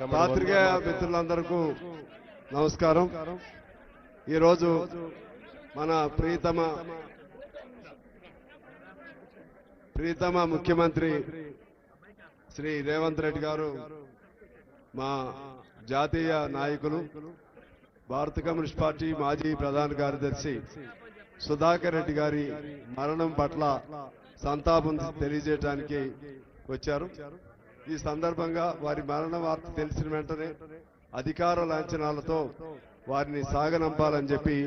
పాత్రికేయ మిత్రులందరికీ నమస్కారం. ఈరోజు మన ప్రీతమ ముఖ్యమంత్రి శ్రీ రేవంత్ రెడ్డి గారు, మా జాతీయ నాయకులు, భారత కమ్యూనిస్ట్ పార్టీ మాజీ ప్రధాన కార్యదర్శి సుధాకర్ రెడ్డి గారి మరణం పట్ల సంతాపం తెలియజేయడానికి వచ్చారు. ఈ సందర్భంగా వారి మరణ వార్త తెలిసిన వెంటనే అధికార లాంఛనాలతో వారిని సాగనంపాలని చెప్పి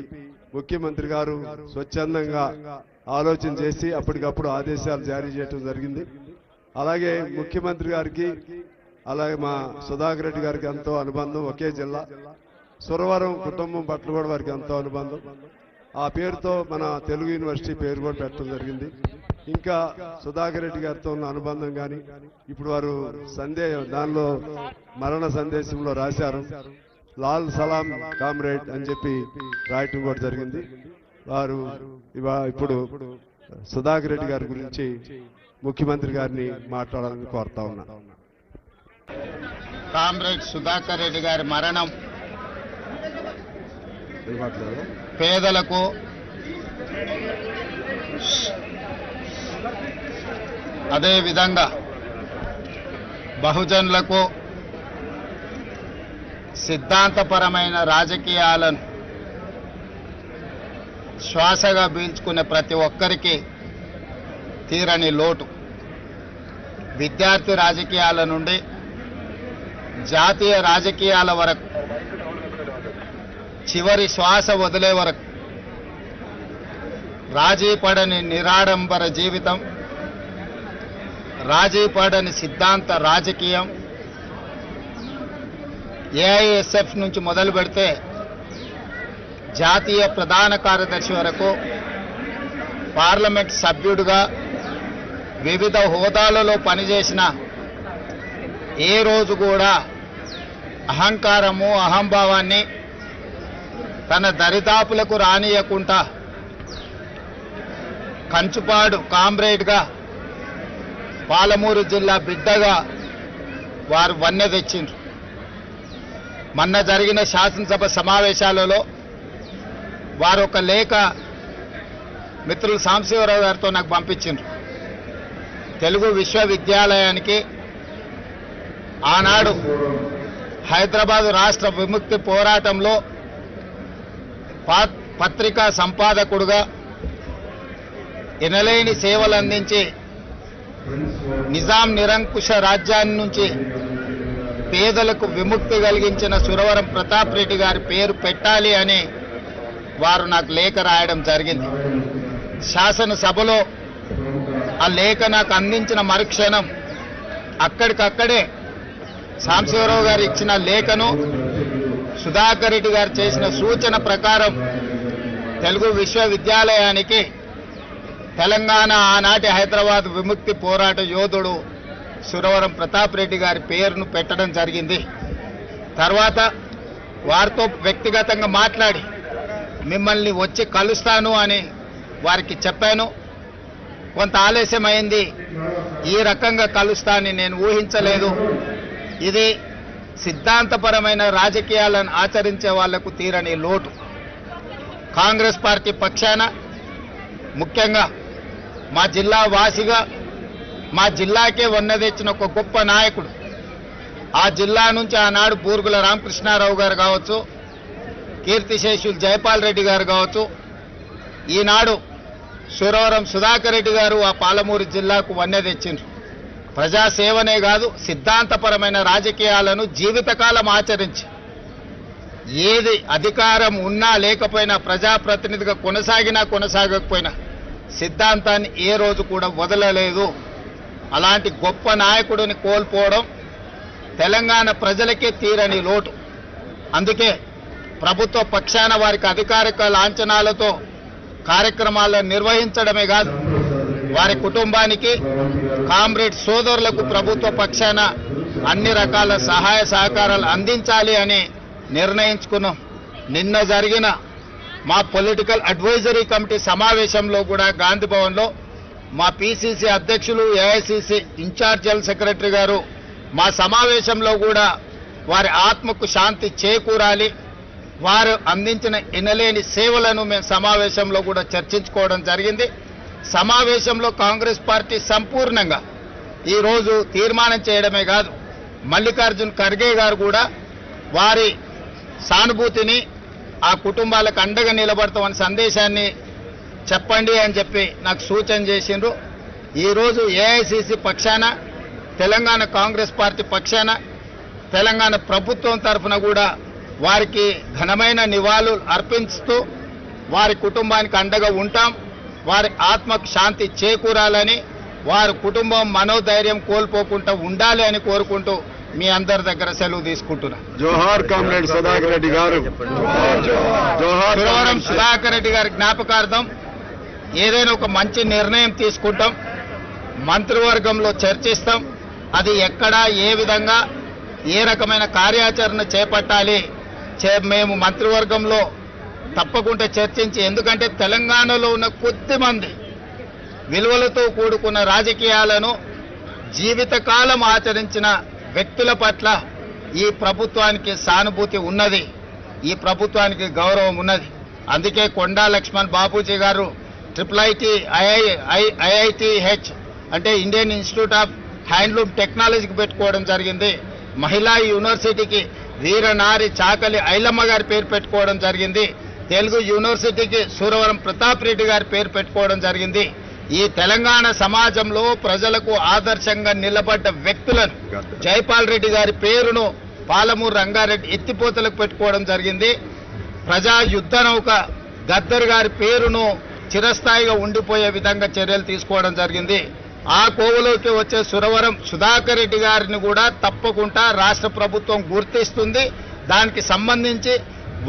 ముఖ్యమంత్రి గారు స్వచ్ఛందంగా ఆలోచన చేసి అప్పటికప్పుడు ఆదేశాలు జారీ చేయడం జరిగింది. అలాగే ముఖ్యమంత్రి గారికి, అలాగే మా సుధాకర్ రెడ్డి గారికి ఎంతో అనుబంధం. ఒకే జిల్లా, సురవరం కుటుంబం పట్ల కూడా వారికి ఎంతో అనుబంధం. ఆ పేరుతో మన తెలుగు యూనివర్సిటీ పేరు కూడా పెట్టడం జరిగింది. ఇంకా సుధాకర్ రెడ్డి గారితో ఉన్న అనుబంధం కానీ ఇప్పుడు వారు దానిలో మరణ సందేశంలో రాశారు, లాల్ సలాం కామ్రేడ్ అని చెప్పి రాయటం కూడా జరిగింది. వారు ఇప్పుడు సుధాకర్ రెడ్డి గారి గురించి ముఖ్యమంత్రి గారిని మాట్లాడాలని కోరుతా ఉన్నా. కామ్రేడ్ సుధాకర్ రెడ్డి గారి మరణం పేదలకు, అదేవిధంగా బహుజనులకు, సిద్ధాంతపరమైన రాజకీయాలను శ్వాసగా పీల్చుకునే ప్రతి ఒక్కరికి తీరని లోటు. విద్యార్థి రాజకీయాల నుండి జాతీయ రాజకీయాల వరకు, చివరి శ్వాస వదిలే వరకు రాజీ పడని నిరాడంబర జీవితం, రాజీ పడని సిద్ధాంత రాజకీయం, ఏఐఎస్ఎఫ్ నుంచి మొదలు పెడితే జాతీయ ప్రధాన కార్యదర్శి వరకు, పార్లమెంట్ సభ్యుడిగా వివిధ హోదాలలో పనిచేసిన ఏ రోజు కూడా అహంకారము, అహంభావాన్ని తన దరిదాపులకు రానియకుండా కంచుపాడు కామ్రేడ్గా, పాలమూరు జిల్లా బిడ్డగా వారు వన్నె తెచ్చిండ్రు. మొన్న జరిగిన శాసనసభ సమావేశాలలో వారు ఒక లేఖ మిత్రులు సాంబశివరావు గారితో నాకు పంపించిండ్రు. తెలుగు విశ్వవిద్యాలయానికి ఆనాడు హైదరాబాదు రాష్ట్ర విముక్తి పోరాటంలో పత్రికా సంపాదకుడుగా ఎనలేని సేవలు అందించి నిజాం నిరంకుశ రాజ్యాన్ని నుంచి పేదలకు విముక్తి కలిగించిన సురవరం ప్రతాప్ రెడ్డి గారి పేరు పెట్టాలి అని వారు నాకు లేఖ రాయడం జరిగింది. శాసనసభలో ఆ లేఖ నాకు అందించిన మరుక్షణం అక్కడికక్కడే సాంబశివరావు గారు ఇచ్చిన లేఖను సుధాకర్ రెడ్డి గారు చేసిన సూచన ప్రకారం తెలుగు విశ్వవిద్యాలయానికి తెలంగాణ ఆనాటి హైదరాబాద్ విముక్తి పోరాట యోధుడు సురవరం ప్రతాప్ రెడ్డి గారి పేరును పెట్టడం జరిగింది. తర్వాత వారితో వ్యక్తిగతంగా మాట్లాడి మిమ్మల్ని వచ్చి కలుస్తాను అని వారికి చెప్పాను. కొంత ఆలస్యమైంది. ఈ రకంగా కలుస్తానని నేను ఊహించలేదు. ఇది సిద్ధాంతపరమైన రాజకీయాలను ఆచరించే వాళ్లకు తీరని లోటు. కాంగ్రెస్ పార్టీ పక్షాన, ముఖ్యంగా మా జిల్లా వాసిగా, మా జిల్లాకే వన్నె తెచ్చిన ఒక గొప్ప నాయకుడు, ఆ జిల్లా నుంచి ఆనాడు బూరుగుల రామకృష్ణారావు గారు కావచ్చు, కీర్తిశేషులు జయపాల్ రెడ్డి గారు కావచ్చు, ఈనాడు సురవరం సుధాకర్ రెడ్డి గారు ఆ పాలమూరు జిల్లాకు వన్నె తెచ్చిండ్రు. ప్రజాసేవనే కాదు, సిద్ధాంతపరమైన రాజకీయాలను జీవితకాలం ఆచరించి ఏది అధికారం ఉన్నా లేకపోయినా, ప్రజాప్రతినిధిగా కొనసాగినా కొనసాగకపోయినా సిద్ధాంతాన్ని ఏ రోజు కూడా వదలలేదు. అలాంటి గొప్ప నాయకుడిని కోల్పోవడం తెలంగాణ ప్రజలకే తీరని లోటు. అందుకే ప్రభుత్వ పక్షాన వారికి అధికారిక లాంఛనాలతో కార్యక్రమాలను నిర్వహించడమే కాదు, వారి కుటుంబానికి, కామ్రేడ్ సోదరులకు ప్రభుత్వ పక్షాన అన్ని రకాల సహాయ సహకారాలు అందించాలి అని నిర్ణయించుకున్నాం. నిన్న జరిగిన మా పొలిటికల్ అడ్వైజరీ కమిటీ సమావేశంలో కూడా గాంధీ భవన్లో మా పిసిసి అధ్యక్షులు, ఏఐసిసి ఇన్ఛార్జ్ జనరల్ సెక్రటరీ గారు మా సమావేశంలో కూడా వారి ఆత్మకు శాంతి చేకూరాలి. వారు అందించిన ఎనలేని సేవలను మేము సమావేశంలో కూడా చర్చించుకోవడం జరిగింది. సమావేశంలో కాంగ్రెస్ పార్టీ సంపూర్ణంగా ఈరోజు తీర్మానం చేయడమే కాదు, మల్లికార్జున్ ఖర్గే గారు కూడా వారి సానుభూతిని ఆ కుటుంబాలకు అండగా నిలబడతామని సందేశాన్ని చెప్పండి అని చెప్పి నాకు సూచన చేసిండ్రు. ఈరోజు ఏఐసిసి పక్షాన, తెలంగాణ కాంగ్రెస్ పార్టీ పక్షాన, తెలంగాణ ప్రభుత్వం తరఫున కూడా వారికి ఘనమైన నివాళులు అర్పిస్తూ వారి కుటుంబానికి అండగా ఉంటాం. వారి ఆత్మకు శాంతి చేకూరాలని, వారి కుటుంబం మనోధైర్యం కోల్పోకుండా ఉండాలి అని కోరుకుంటూ మీ అందరి దగ్గర సెలవు తీసుకుంటున్నా. జోహార్ కామ్రేడ్ సుధాకర్ రెడ్డి గారు. జోహార్ సురవరం సుధాకర్ రెడ్డి గారి జ్ఞాపకార్థం ఏదైనా ఒక మంచి నిర్ణయం తీసుకుంటాం, మంత్రివర్గంలో చర్చిస్తాం. అది ఎక్కడ, ఏ విధంగా, ఏ రకమైన కార్యాచరణ చేపట్టాలి మేము మంత్రివర్గంలో తప్పకుండా చర్చించి, ఎందుకంటే తెలంగాణలో ఉన్న కొద్దిమంది విలువలతో కూడుకున్న రాజకీయాలను జీవితకాలం ఆచరించిన వ్యక్తుల పట్ల ఈ ప్రభుత్వానికి సానుభూతి ఉన్నది, ఈ ప్రభుత్వానికి గౌరవం ఉన్నది. అందుకే కొండా లక్ష్మణ్ బాపూజీ గారు IITH అంటే ఇండియన్ ఇన్స్టిట్యూట్ ఆఫ్ హ్యాండ్లూమ్ టెక్నాలజీకి పెట్టుకోవడం జరిగింది. మహిళా యూనివర్సిటీకి వీరనారి చాకలి ఐలమ్మ గారి పేరు పెట్టుకోవడం జరిగింది. తెలుగు యూనివర్సిటీకి సూరవరం ప్రతాప్ రెడ్డి గారి పేరు పెట్టుకోవడం జరిగింది. ఈ తెలంగాణ సమాజంలో ప్రజలకు ఆదర్శంగా నిలబడ్డ వ్యక్తులను జైపాల్ రెడ్డి గారి పేరును పాలమూరు రంగారెడ్డి ఎత్తిపోతలకు పెట్టుకోవడం జరిగింది. ప్రజా యుద్ధ నౌక గద్దర్ గారి పేరును చిరస్థాయిగా ఉండిపోయే విధంగా చర్యలు తీసుకోవడం జరిగింది. ఆ కోవలోకి వచ్చే సురవరం సుధాకర్ రెడ్డి గారిని కూడా తప్పకుండా రాష్ట్ర ప్రభుత్వం గుర్తిస్తుంది. దానికి సంబంధించి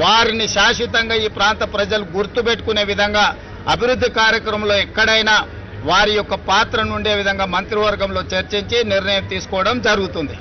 వారిని శాశ్వతంగా ఈ ప్రాంత ప్రజలు గుర్తుపెట్టుకునే విధంగా అభివృద్ధి కార్యక్రమంలో ఎక్కడైనా వారి యొక్క పాత్రను ఉండే విధంగా మంత్రివర్గంలో చర్చించి నిర్ణయం తీసుకోవడం జరుగుతుంది.